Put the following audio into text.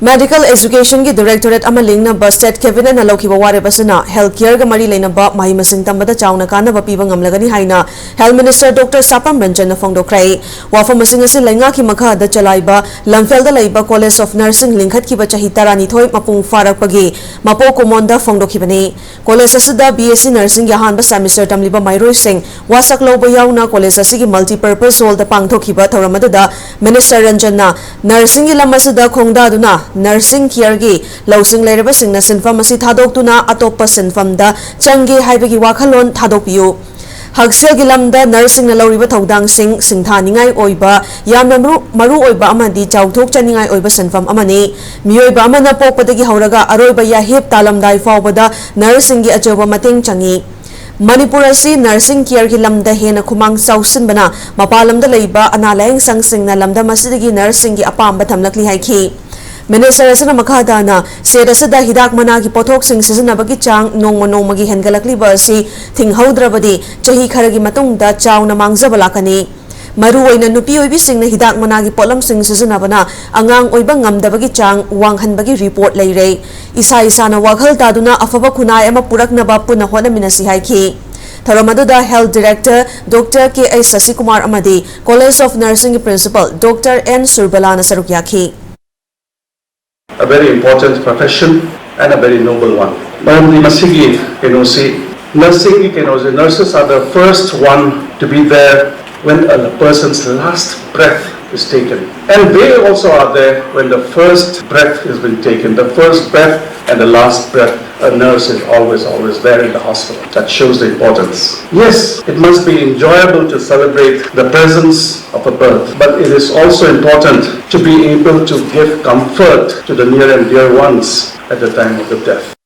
Medical Education की Directorate ama lingna ba State Cabinet na lokhiba ware basina healthcare ga mari leina ba mahi masing tambada chawna kana ba piba ngamlagani haina Health Minister Dr. Sapam Ranjan na phongdokrai wafa masing asi lainga ki makha da chalaiba lamfel da laiba College of Nursing lingkhat ki ba chahi tarani thoi mapung farak pagi mapo komonda phongdokhibani College asida BSc Nursing ya han ba semester tamliba Mairoi Singh wasak loba yauna College asigi multi-purpose hall da pangthokhiba thoramadu da Minister Ranjan na nursing gi lamasida khongda duna Nursing care gi lausing leireba singna sinfam asi thadokuna atopa sinfam da changi haibagi wakhalon thadokpiu Hagsel gi lamda nursing na lauriba thodang singtha ningai oiba yamna maru oiba amadi chawthok chaningai oiba sinfam amani miyoiba amana pokpadagi hauraga aroiba ya hip talamdai fawbada nursing gi ajoba mateng changi Manipur asi nursing care ki lamda hena khumang sausin bana mapalamda leiba analayang sangsing na lamda masidagi nursing gi apamba thamlakli haiki Minister asana makadana state asada hidak mana ki pothok sing sizinabagi chang nongmagi hengalakli ba asi thinghaudrabadi chahi kharagi matungda chawna mangzabalakani maru oina nupi oibi singna hidak mana ki polam sing sizinabana angang oiba ngamdabagi chang wanghanbagi report leire isa na wakhal taduna afaba khunai ama puraknaba puna hona minasi haiki Tharamadada Health Director Dr. K.A. Sasikumar amadi College of Nursing Principal Dr. N. Surbalana Sarukyaki A very important profession and a very noble one. Nurses are the first one to be there when a person's last breath is taken. And they also are there when the first breath has been taken. The first breath and the last breath, a nurse is always there in the hospital. That shows the importance. Yes, it must be enjoyable to celebrate the presence of a birth, but it is also important to be able to give comfort to the near and dear ones at the time of the death.